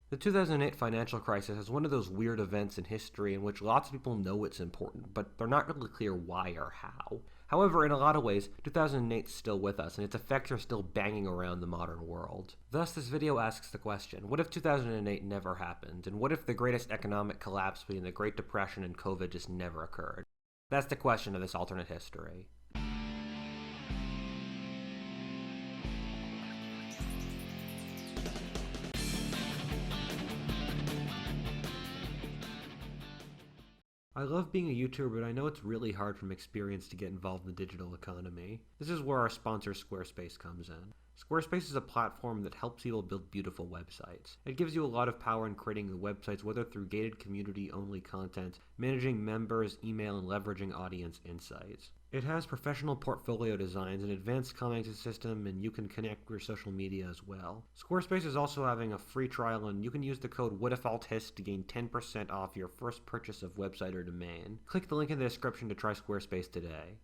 The 2008 financial crisis is one of those weird events in history in which lots of people know it's important, but they're not really clear why or how. However, in a lot of ways, 2008 is still with us, and its effects are still banging around the modern world. Thus, this video asks the question, what if 2008 never happened? And what if the greatest economic collapse between the Great Depression and COVID just never occurred? That's the question of this alternate history. I love being a YouTuber, but I know it's really hard from experience to get involved in the digital economy. This is where our sponsor Squarespace comes in. Squarespace is a platform that helps people build beautiful websites. It gives you a lot of power in creating the websites, whether through gated community-only content, managing members, email, and leveraging audience insights. It has professional portfolio designs, an advanced commenting system, and you can connect with your social media as well. Squarespace is also having a free trial, and you can use the code WHATIFALTHIS to gain 10% off your first purchase of website or domain. Click the link in the description to try Squarespace today.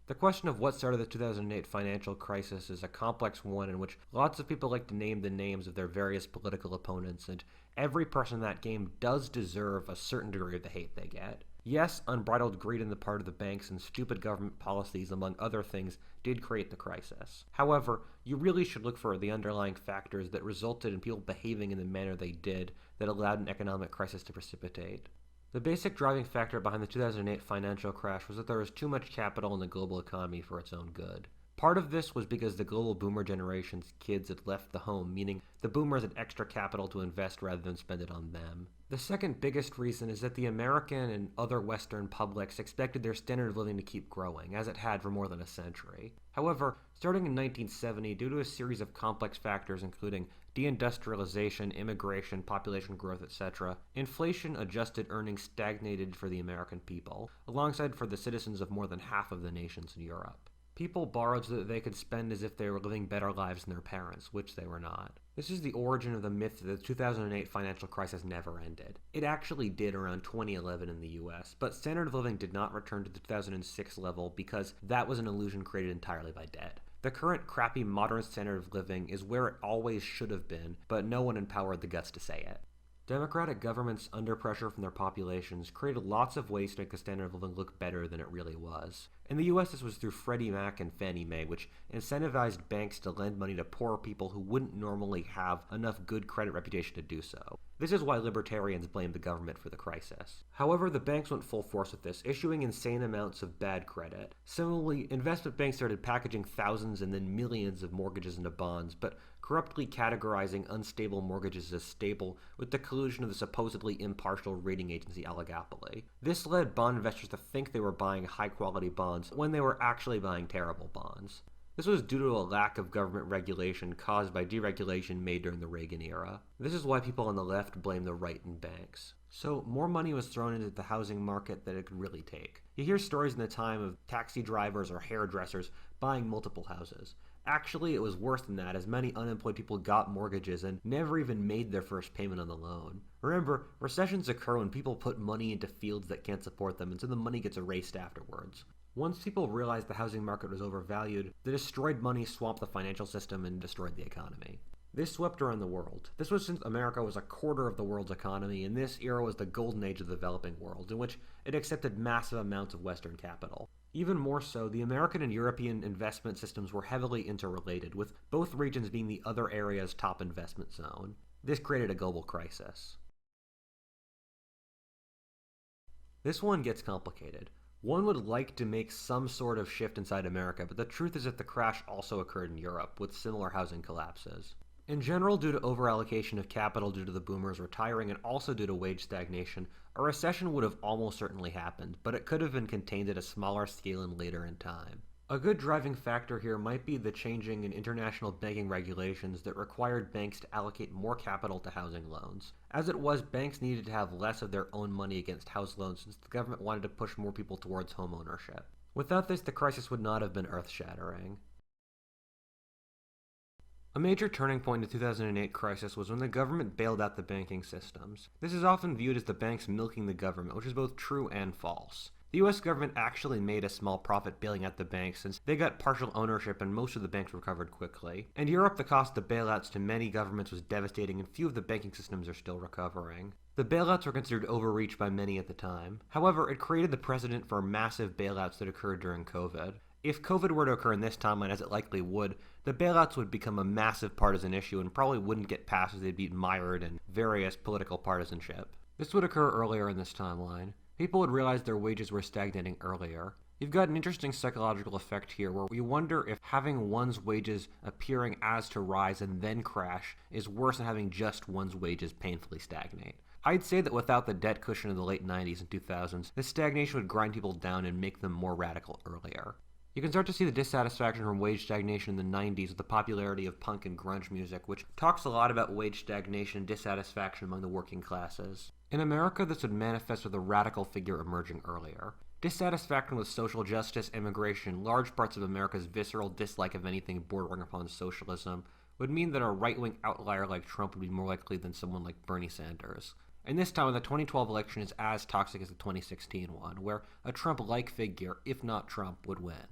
The question of what started the 2008 financial crisis is a complex one in which lots of people like to name the names of their various political opponents, and every person in that game does deserve a certain degree of the hate they get. Yes, unbridled greed on the part of the banks and stupid government policies, among other things, did create the crisis. However, you really should look for the underlying factors that resulted in people behaving in the manner they did that allowed an economic crisis to precipitate. The basic driving factor behind the 2008 financial crash was that there was too much capital in the global economy for its own good. Part of this was because the global boomer generation's kids had left the home, meaning the boomers had extra capital to invest rather than spend it on them. The second biggest reason is that the American and other Western publics expected their standard of living to keep growing, as it had for more than a century. However, starting in 1970, due to a series of complex factors including deindustrialization, immigration, population growth, etc., inflation-adjusted earnings stagnated for the American people, alongside for the citizens of more than half of the nations in Europe. People borrowed so that they could spend as if they were living better lives than their parents, which they were not. This is the origin of the myth that the 2008 financial crisis never ended. It actually did around 2011 in the US, but standard of living did not return to the 2006 level because that was an illusion created entirely by debt. The current crappy modern standard of living is where it always should have been, but no one in power had the guts to say it. Democratic governments under pressure from their populations created lots of ways to make the standard of living look better than it really was. In the US, this was through Freddie Mac and Fannie Mae, which incentivized banks to lend money to poor people who wouldn't normally have enough good credit reputation to do so. This is why libertarians blame the government for the crisis. However, the banks went full force with this, issuing insane amounts of bad credit. Similarly, investment banks started packaging thousands and then millions of mortgages into bonds, but corruptly categorizing unstable mortgages as stable with the collusion of the supposedly impartial rating agency oligopoly. This led bond investors to think they were buying high-quality bonds when they were actually buying terrible bonds. This was due to a lack of government regulation caused by deregulation made during the Reagan era. This is why people on the left blame the right and banks. So, more money was thrown into the housing market than it could really take. You hear stories in the time of taxi drivers or hairdressers buying multiple houses. Actually, it was worse than that, as many unemployed people got mortgages and never even made their first payment on the loan. Remember, recessions occur when people put money into fields that can't support them, and so the money gets erased afterwards. Once people realized the housing market was overvalued, the destroyed money swamped the financial system and destroyed the economy. This swept around the world. This was since America was a quarter of the world's economy, and this era was the golden age of the developing world, in which it accepted massive amounts of Western capital. Even more so, the American and European investment systems were heavily interrelated, with both regions being the other area's top investment zone. This created a global crisis. This one gets complicated. One would like to make some sort of shift inside America, but the truth is that the crash also occurred in Europe, with similar housing collapses. In general, due to overallocation of capital due to the boomers retiring and also due to wage stagnation, a recession would have almost certainly happened, but it could have been contained at a smaller scale and later in time. A good driving factor here might be the changing in international banking regulations that required banks to allocate more capital to housing loans. As it was, banks needed to have less of their own money against house loans since the government wanted to push more people towards home ownership. Without this, the crisis would not have been earth-shattering. A major turning point in the 2008 crisis was when the government bailed out the banking systems. This is often viewed as the banks milking the government, which is both true and false. The US government actually made a small profit bailing out the banks since they got partial ownership and most of the banks recovered quickly. In Europe, the cost of bailouts to many governments was devastating and few of the banking systems are still recovering. The bailouts were considered overreach by many at the time. However, it created the precedent for massive bailouts that occurred during COVID. If COVID were to occur in this timeline, as it likely would, the bailouts would become a massive partisan issue and probably wouldn't get passed as they'd be mired in various political partisanship. This would occur earlier in this timeline. People would realize their wages were stagnating earlier. You've got an interesting psychological effect here where you wonder if having one's wages appearing as to rise and then crash is worse than having just one's wages painfully stagnate. I'd say that without the debt cushion of the late 90s and 2000s, this stagnation would grind people down and make them more radical earlier. You can start to see the dissatisfaction from wage stagnation in the 90s with the popularity of punk and grunge music, which talks a lot about wage stagnation and dissatisfaction among the working classes. In America, this would manifest with a radical figure emerging earlier. Dissatisfaction with social justice, immigration, large parts of America's visceral dislike of anything bordering upon socialism would mean that a right-wing outlier like Trump would be more likely than someone like Bernie Sanders. And this time, the 2012 election is as toxic as the 2016 one, where a Trump-like figure, if not Trump, would win.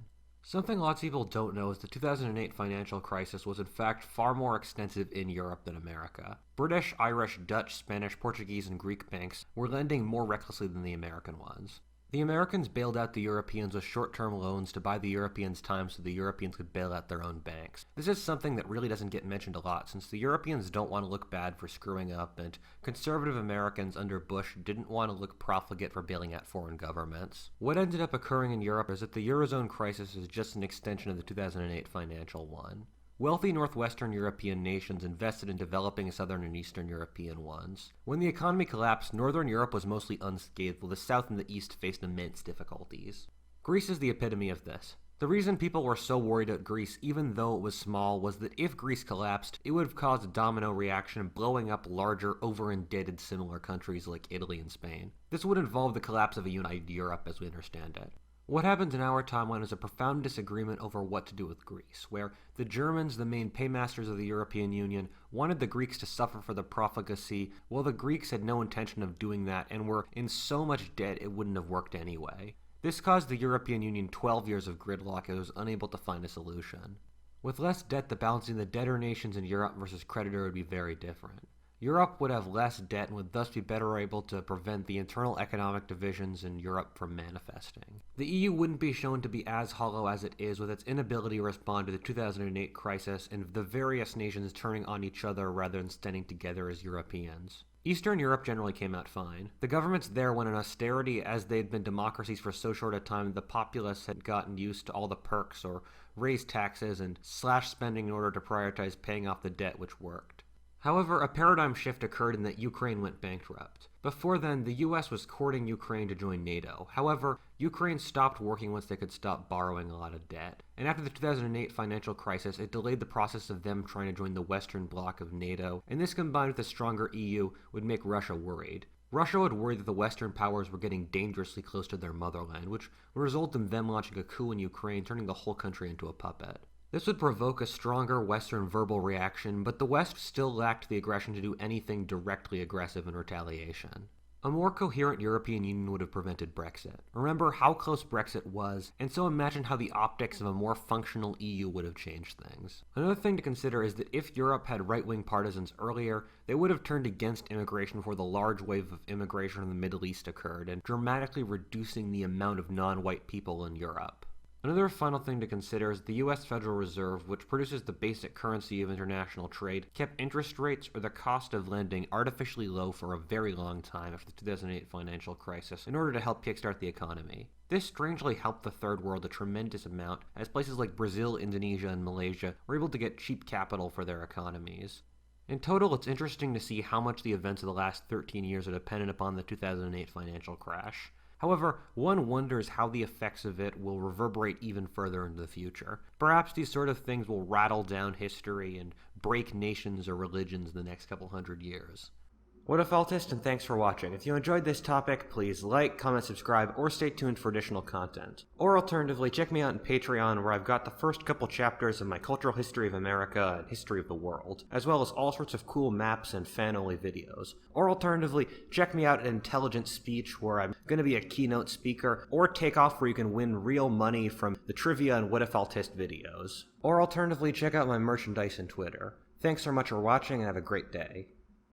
Something lots of people don't know is the 2008 financial crisis was in fact far more extensive in Europe than America. British, Irish, Dutch, Spanish, Portuguese, and Greek banks were lending more recklessly than the American ones. The Americans bailed out the Europeans with short-term loans to buy the Europeans time so the Europeans could bail out their own banks. This is something that really doesn't get mentioned a lot since the Europeans don't want to look bad for screwing up and conservative Americans under Bush didn't want to look profligate for bailing out foreign governments. What ended up occurring in Europe is that the eurozone crisis is just an extension of the 2008 financial one. Wealthy Northwestern European nations invested in developing Southern and Eastern European ones. When the economy collapsed, Northern Europe was mostly unscathed, while the South and the East faced immense difficulties. Greece is the epitome of this. The reason people were so worried about Greece, even though it was small, was that if Greece collapsed, it would have caused a domino reaction, blowing up larger, over-indebted similar countries like Italy and Spain. This would involve the collapse of a united Europe as we understand it. What happens in our timeline is a profound disagreement over what to do with Greece, where the Germans, the main paymasters of the European Union, wanted the Greeks to suffer for the profligacy, while the Greeks had no intention of doing that and were in so much debt it wouldn't have worked anyway. This caused the European Union 12 years of gridlock and was unable to find a solution. With less debt, the balancing the debtor nations in Europe versus creditor would be very different. Europe would have less debt and would thus be better able to prevent the internal economic divisions in Europe from manifesting. The EU wouldn't be shown to be as hollow as it is with its inability to respond to the 2008 crisis and the various nations turning on each other rather than standing together as Europeans. Eastern Europe generally came out fine. The governments there went on austerity as they'd been democracies for so short a time that the populace had gotten used to all the perks or raised taxes and slashed spending in order to prioritize paying off the debt, which worked. However, a paradigm shift occurred in that Ukraine went bankrupt. Before then, the US was courting Ukraine to join NATO. However, Ukraine stopped working once they could stop borrowing a lot of debt. And after the 2008 financial crisis, it delayed the process of them trying to join the Western bloc of NATO, and this combined with a stronger EU would make Russia worried. Russia would worry that the Western powers were getting dangerously close to their motherland, which would result in them launching a coup in Ukraine, turning the whole country into a puppet. This would provoke a stronger Western verbal reaction, but the West still lacked the aggression to do anything directly aggressive in retaliation. A more coherent European Union would have prevented Brexit. Remember how close Brexit was, and so imagine how the optics of a more functional EU would have changed things. Another thing to consider is that if Europe had right-wing partisans earlier, they would have turned against immigration before the large wave of immigration from the Middle East occurred, and dramatically reducing the amount of non-white people in Europe. Another final thing to consider is the US Federal Reserve, which produces the basic currency of international trade, kept interest rates or the cost of lending artificially low for a very long time after the 2008 financial crisis in order to help kickstart the economy. This strangely helped the Third World a tremendous amount, as places like Brazil, Indonesia, and Malaysia were able to get cheap capital for their economies. In total, it's interesting to see how much the events of the last 13 years are dependent upon the 2008 financial crash. However, one wonders how the effects of it will reverberate even further into the future. Perhaps these sort of things will rattle down history and break nations or religions in the next couple hundred years. What if Altist, and thanks for watching. If you enjoyed this topic, please like, comment, subscribe, or stay tuned for additional content. Or alternatively, check me out on Patreon, where I've got the first couple chapters of my cultural history of America and history of the world, as well as all sorts of cool maps and fan-only videos. Or alternatively, check me out at Intelligent Speech, where I'm going to be a keynote speaker, or Take Off, where you can win real money from the trivia and What If Altist videos. Or alternatively, check out my merchandise and Twitter. Thanks so much for watching, and have a great day.